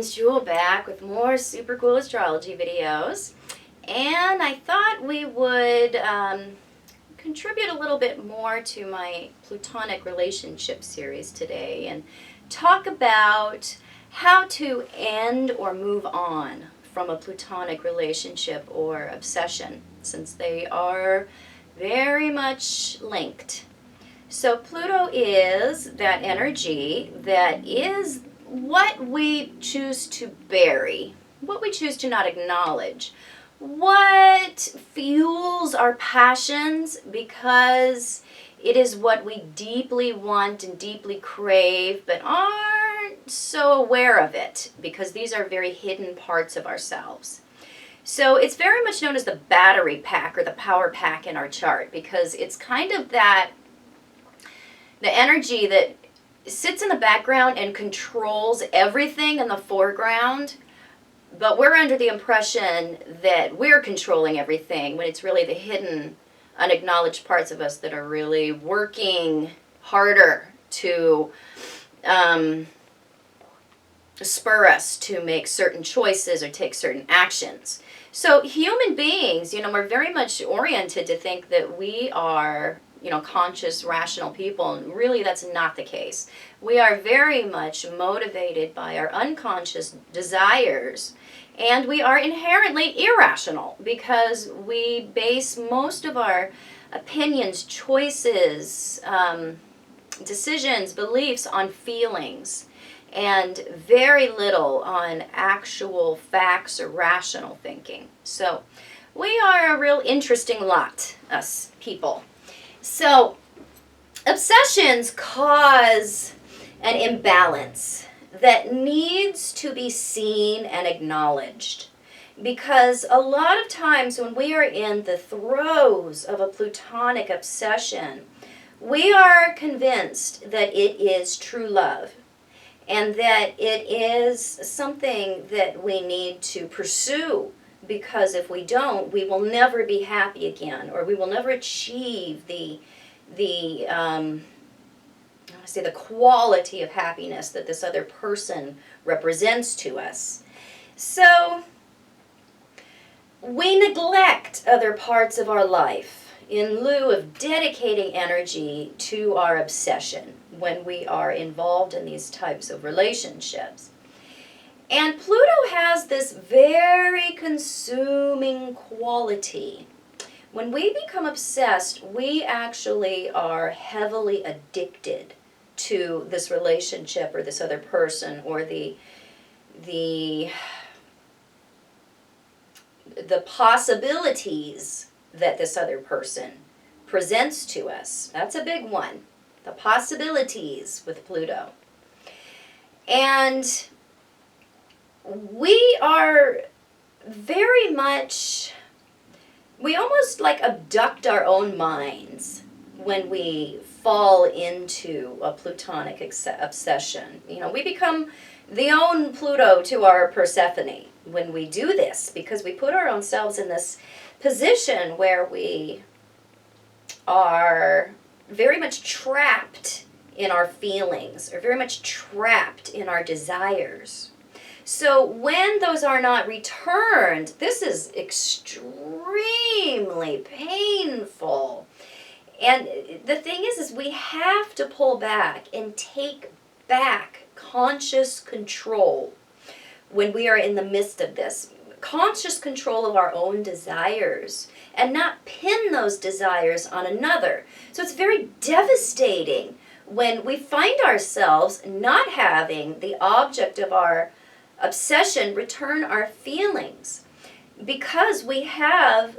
friends, Jewel back with more super cool astrology videos, and I thought we would contribute a little bit more to my Plutonic relationship series today and talk about how to end or move on from a Plutonic relationship or obsession, since they are very much linked. So Pluto is that energy that is what we choose to bury, what we choose to not acknowledge, what fuels our passions because it is what we deeply want and deeply crave, but aren't so aware of it because these are very hidden parts of ourselves. So it's very much known as the battery pack or the power pack in our chart, because it's kind of the energy that sits in the background and controls everything in the foreground, but we're under the impression that we're controlling everything when it's really the hidden, unacknowledged parts of us that are really working harder to spur us to make certain choices or take certain actions. So human beings, we're very much oriented to think that we are conscious, rational people, and really that's not the case. We are very much motivated by our unconscious desires, and we are inherently irrational because we base most of our opinions, choices, decisions, beliefs on feelings, and very little on actual facts or rational thinking. So we are a real interesting lot, us people. So, obsessions cause an imbalance that needs to be seen and acknowledged, because a lot of times when we are in the throes of a Plutonic obsession, we are convinced that it is true love and that it is something that we need to pursue, because if we don't, we will never be happy again, or we will never achieve the quality of happiness that this other person represents to us. So we neglect other parts of our life in lieu of dedicating energy to our obsession when we are involved in these types of relationships. And Pluto has this very consuming quality. When we become obsessed, we actually are heavily addicted to this relationship or this other person, or the possibilities that this other person presents to us. That's a big one. The possibilities with Pluto. And we are very much, we almost like abduct our own minds when we fall into a Plutonic obsession. We become the own Pluto to our Persephone when we do this, because we put our own selves in this position where we are very much trapped in our feelings, or very much trapped in our desires. So when those are not returned, this is extremely painful. And the thing is we have to pull back and take back conscious control when we are in the midst of this. Conscious control of our own desires, and not pin those desires on another. So it's very devastating when we find ourselves not having the object of our obsession return our feelings, because we have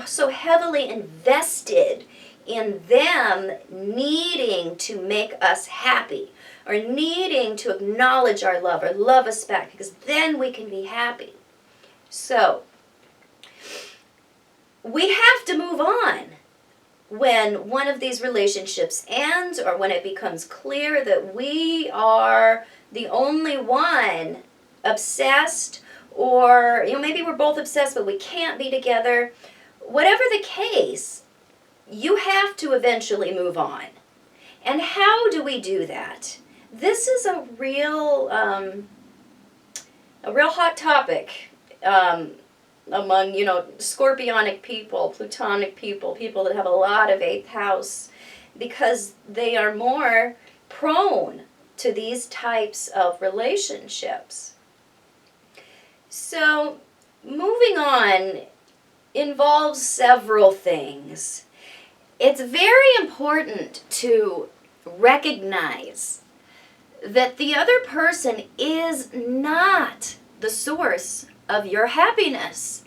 so heavily invested in them needing to make us happy, or needing to acknowledge our love or love us back, because then we can be happy. So we have to move on when one of these relationships ends, or when it becomes clear that we are the only one obsessed, or maybe we're both obsessed but we can't be together. Whatever the case, you have to eventually move on. And how do we do that? This is a real a real hot topic among, scorpionic people, Plutonic people, people that have a lot of eighth house, because they are more prone to these types of relationships. So, moving on involves several things. It's very important to recognize that the other person is not the source of your happiness.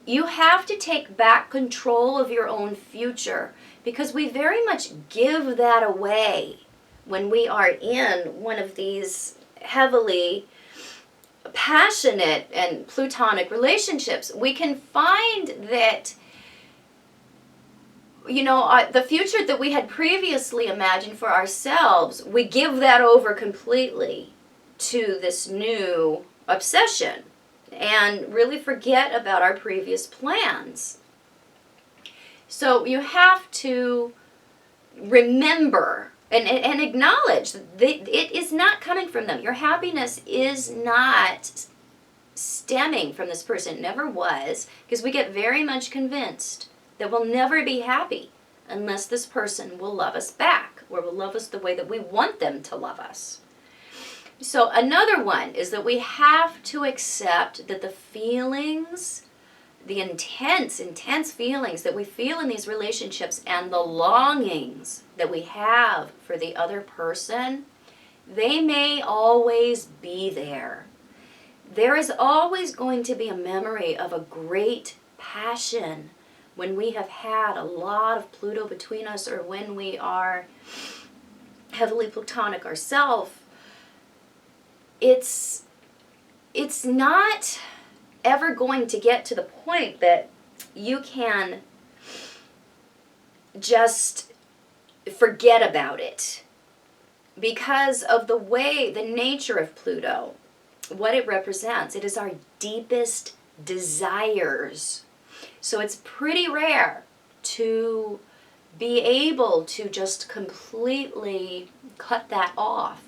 You have to take back control of your own future, because we very much give that away when we are in one of these heavily passionate and Plutonic relationships. We can find that, the future that we had previously imagined for ourselves, we give that over completely to this new obsession and really forget about our previous plans. So you have to remember and acknowledge that it is not coming from them. Your happiness is not stemming from this person. It never was, because we get very much convinced that we'll never be happy unless this person will love us back, or will love us the way that we want them to love us. So another one is that we have to accept that the feelings, the intense feelings that we feel in these relationships, and the longings that we have for the other person, they may always be there. There is always going to be a memory of a great passion when we have had a lot of Pluto between us, or when we are heavily Plutonic ourselves. It's not ever going to get to the point that you can just forget about it, because of the nature of Pluto, what it represents. It is our deepest desires. So it's pretty rare to be able to just completely cut that off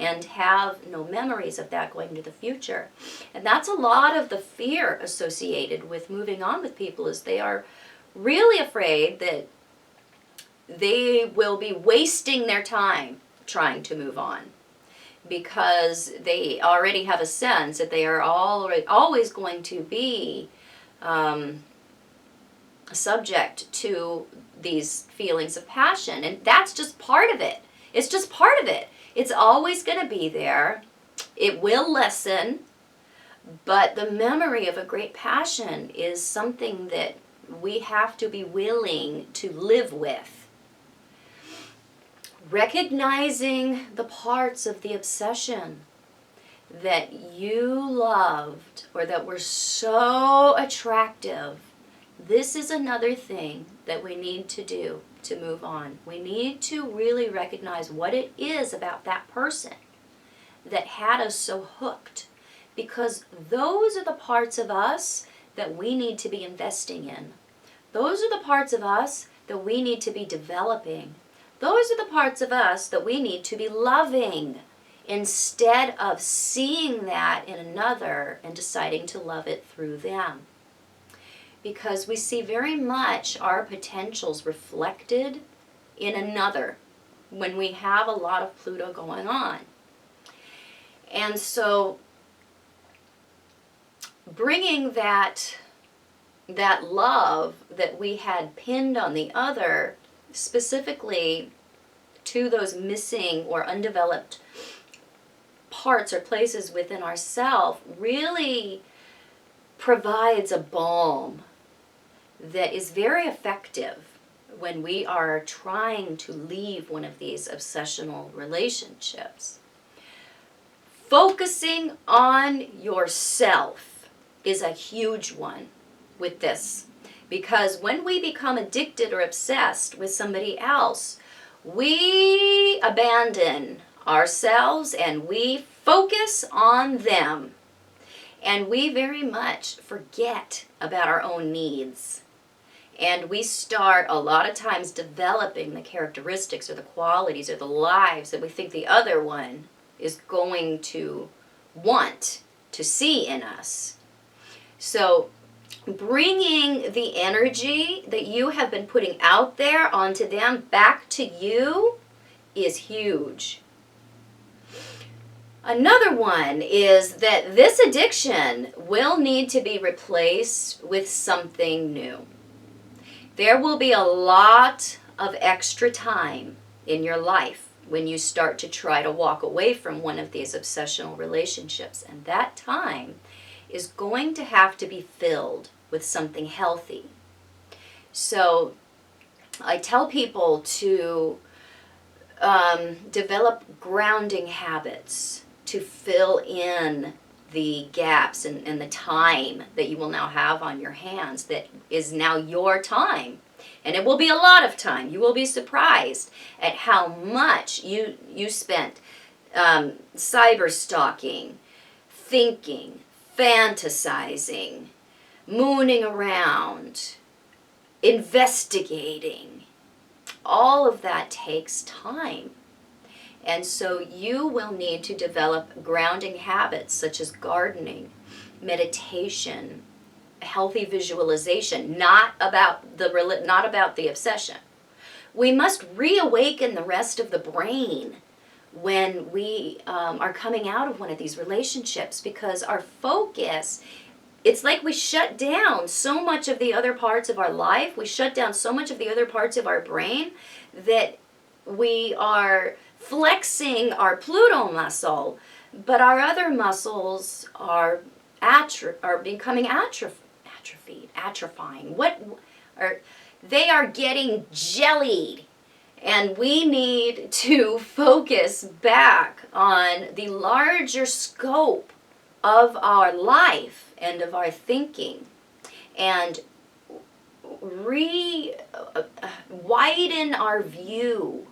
and have no memories of that going into the future. And that's a lot of the fear associated with moving on with people, is they are really afraid that they will be wasting their time trying to move on, because they already have a sense that they are always going to be subject to these feelings of passion. And that's just part of it. It's just part of it. It's always going to be there. It will lessen, but the memory of a great passion is something that we have to be willing to live with. Recognizing the parts of the obsession that you loved, or that were so attractive, this is another thing that we need to do to move on. We need to really recognize what it is about that person that had us so hooked, because those are the parts of us that we need to be investing in. Those are the parts of us that we need to be developing. Those are the parts of us that we need to be loving, instead of seeing that in another and deciding to love it through them. Because we see very much our potentials reflected in another when we have a lot of Pluto going on. And so bringing that love that we had pinned on the other, specifically to those missing or undeveloped parts or places within ourselves, really provides a balm that is very effective when we are trying to leave one of these obsessional relationships. Focusing on yourself is a huge one with this, because when we become addicted or obsessed with somebody else, we abandon ourselves and we focus on them, and we very much forget about our own needs. And we start a lot of times developing the characteristics or the qualities or the lives that we think the other one is going to want to see in us. So bringing the energy that you have been putting out there onto them back to you is huge. Another one is that this addiction will need to be replaced with something new. There will be a lot of extra time in your life when you start to try to walk away from one of these obsessional relationships. And that time is going to have to be filled with something healthy. So I tell people to develop grounding habits to fill in the gaps and the time that you will now have on your hands that is now your time. And it will be a lot of time. You will be surprised at how much you spent cyber stalking, thinking, fantasizing, mooning around, investigating. All of that takes time. And so you will need to develop grounding habits such as gardening, meditation, healthy visualization, not about the obsession. We must reawaken the rest of the brain when we are coming out of one of these relationships, because our focus, it's like we shut down so much of the other parts of our life, we shut down so much of the other parts of our brain that we are flexing our Pluto muscle, but our other muscles are becoming atrophying. They are getting jellied, and we need to focus back on the larger scope of our life and of our thinking, and widen our view.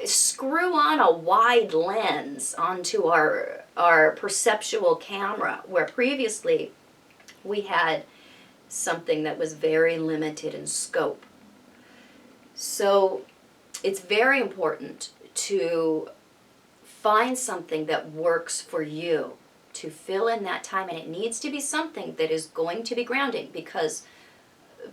Screw on a wide lens onto our perceptual camera, where previously we had something that was very limited in scope. So it's very important to find something that works for you to fill in that time, and it needs to be something that is going to be grounding, because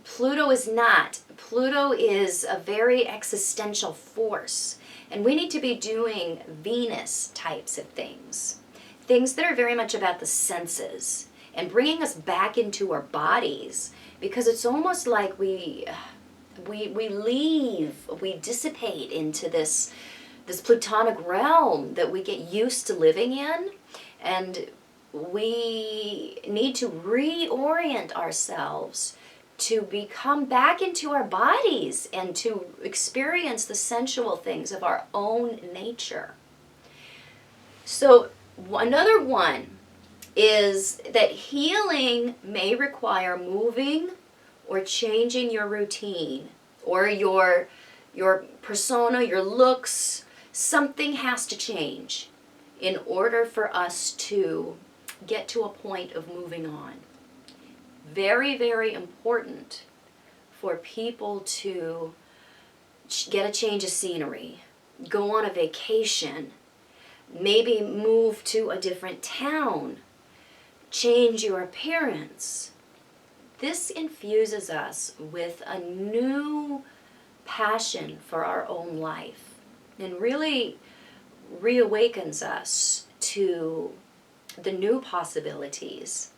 Pluto is not. Pluto is a very existential force, and we need to be doing Venus types of things that are very much about the senses and bringing us back into our bodies, because it's almost like we dissipate into this Plutonic realm that we get used to living in, and we need to reorient ourselves to become back into our bodies and to experience the sensual things of our own nature. So another one is that healing may require moving or changing your routine or your persona, your looks. Something has to change in order for us to get to a point of moving on. Very, very important for people to get a change of scenery, go on a vacation, maybe move to a different town, change your appearance. This infuses us with a new passion for our own life and really reawakens us to the new possibilities,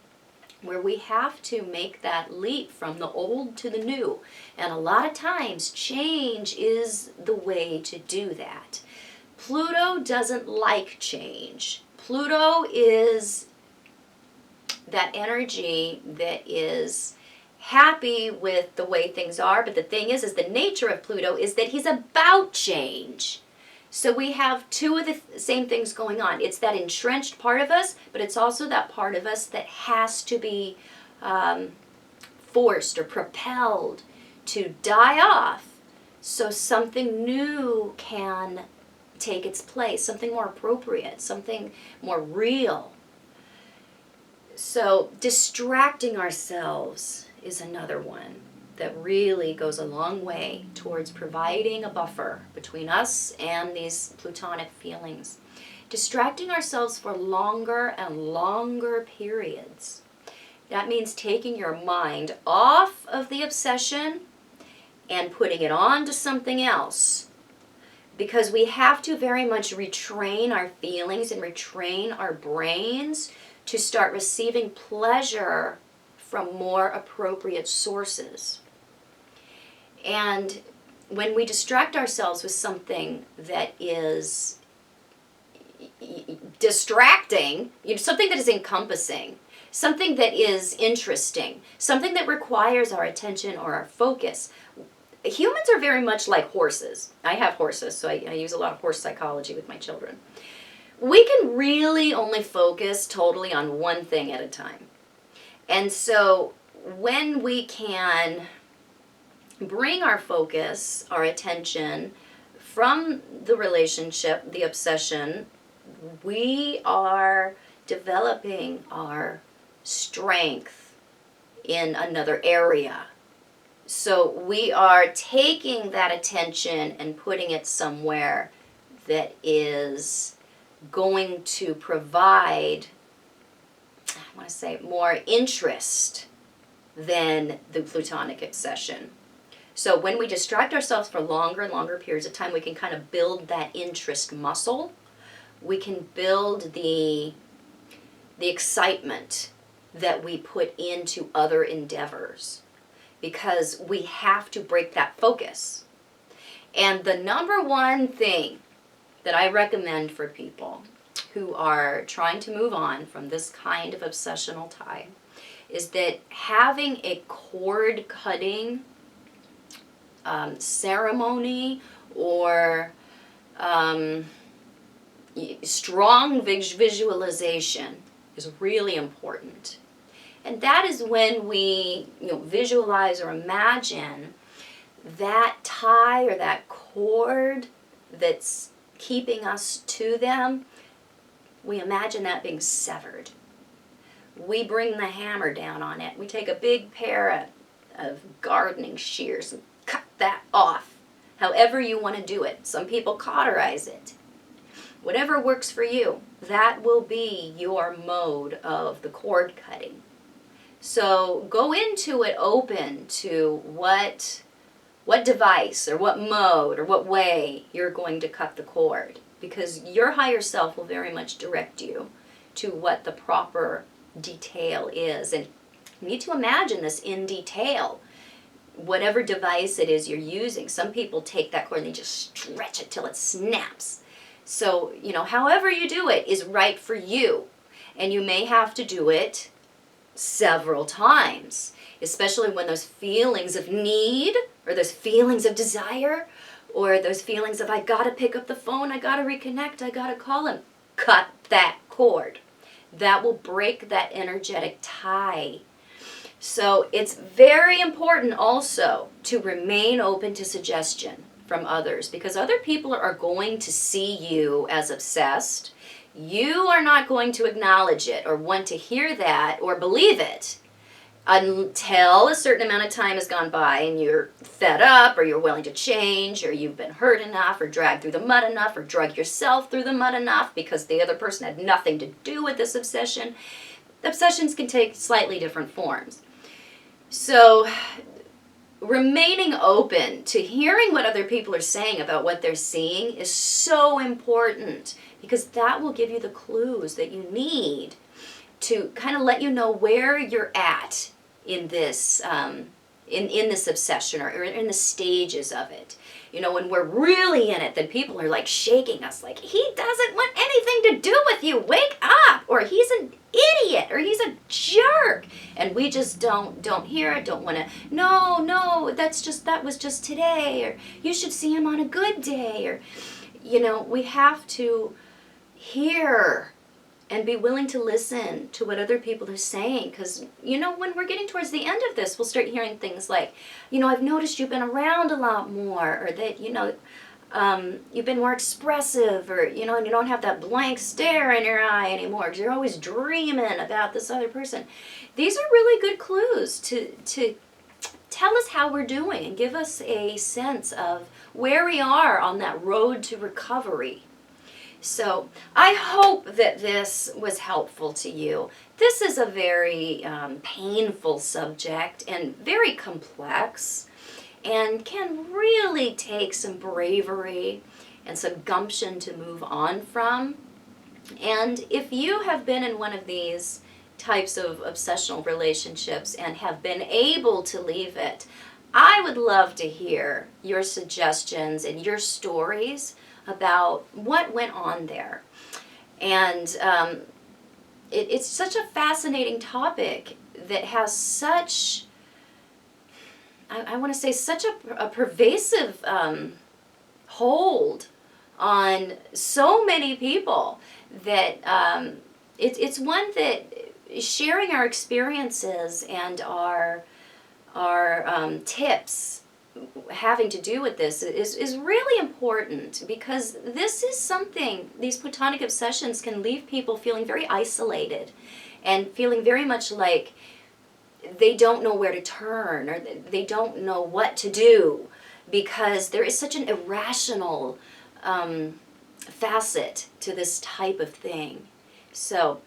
where we have to make that leap from the old to the new. And a lot of times, change is the way to do that. Pluto doesn't like change. Pluto is that energy that is happy with the way things are, but the thing is the nature of Pluto is that he's about change. So we have two of the same things going on. It's that entrenched part of us, but it's also that part of us that has to be forced or propelled to die off so something new can take its place, something more appropriate, something more real. So distracting ourselves is another one that really goes a long way towards providing a buffer between us and these Plutonic feelings. distracting ourselves for longer and longer periods. That means taking your mind off of the obsession and putting it on to something else. Because we have to very much retrain our feelings and retrain our brains to start receiving pleasure from more appropriate sources. And when we distract ourselves with something that is distracting, something that is encompassing, something that is interesting, something that requires our attention or our focus. Humans are very much like horses. I have horses, so I use a lot of horse psychology with my children. We can really only focus totally on one thing at a time. And so when we can bring our focus, our attention from the relationship, the obsession, we are developing our strength in another area. So we are taking that attention and putting it somewhere that is going to provide, I want to say, more interest than the Plutonic obsession. So when we distract ourselves for longer and longer periods of time, we can kind of build that interest muscle. We can build the excitement that we put into other endeavors, because we have to break that focus. And the number one thing that I recommend for people who are trying to move on from this kind of obsessional tie is that having a cord cutting ceremony or strong visualization is really important. And that is when we visualize or imagine that tie or that cord that's keeping us to them, we imagine that being severed. We bring the hammer down on it. We take a big pair of gardening shears and cut that off, however you want to do it. Some people cauterize it. Whatever works for you, that will be your mode of the cord cutting. So go into it open to what device or what mode or what way you're going to cut the cord, because your higher self will very much direct you to what the proper detail is. And you need to imagine this in detail. Whatever device it is you're using, some people take that cord and they just stretch it till it snaps. So, however you do it is right for you. And you may have to do it several times, especially when those feelings of need or those feelings of desire or those feelings of I gotta pick up the phone, I gotta reconnect, I gotta call him. Cut that cord. That will break that energetic tie. So it's very important also to remain open to suggestion from others, because other people are going to see you as obsessed. You are not going to acknowledge it or want to hear that or believe it until a certain amount of time has gone by and you're fed up or you're willing to change or you've been hurt enough or dragged through the mud enough or drug yourself through the mud enough because the other person had nothing to do with this obsession. Obsessions can take slightly different forms. So remaining open to hearing what other people are saying about what they're seeing is so important, because that will give you the clues that you need to kind of let you know where you're at in this in this obsession or in the stages of it. When we're really in it, then people are like shaking us like, he doesn't want anything to do with you, wake up, or he's an idiot, or he's a jerk, and we just don't hear it, don't want to, no, that was just today, or you should see him on a good day, or we have to hear and be willing to listen to what other people are saying, because when we're getting towards the end of this, we'll start hearing things like, I've noticed you've been around a lot more, or that you've been more expressive, or and you don't have that blank stare in your eye anymore because you're always dreaming about this other person. These are really good clues to tell us how we're doing and give us a sense of where we are on that road to recovery. So I hope that this was helpful to you. This is a very painful subject and very complex, and can really take some bravery and some gumption to move on from. And if you have been in one of these types of obsessional relationships and have been able to leave it, I would love to hear your suggestions and your stories about what went on there. And it's such a fascinating topic that has such, I want to say, such a pervasive hold on so many people that it's one that sharing our experiences and our tips having to do with this is really important, because this is something, these Plutonic obsessions can leave people feeling very isolated and feeling very much like they don't know where to turn, or they don't know what to do, because there is such an irrational facet to this type of thing. So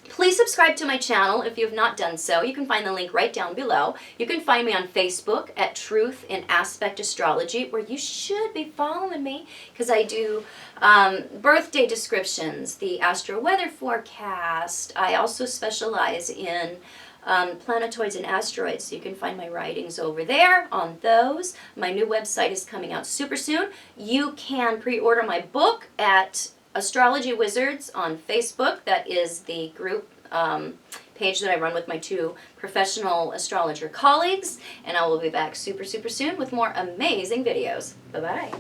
please subscribe to my channel if you have not done so. You can find the link right down below. You can find me on Facebook at Truth in Aspect Astrology, where you should be following me, because I do birthday descriptions, the astro weather forecast. I also specialize in planetoids and asteroids, so you can find my writings over there on those. My new website is coming out super soon. You can pre-order my book at Astrology Wizards on Facebook. That is the group page that I run with my two professional astrologer colleagues, and I will be back super soon with more amazing videos. Bye-bye.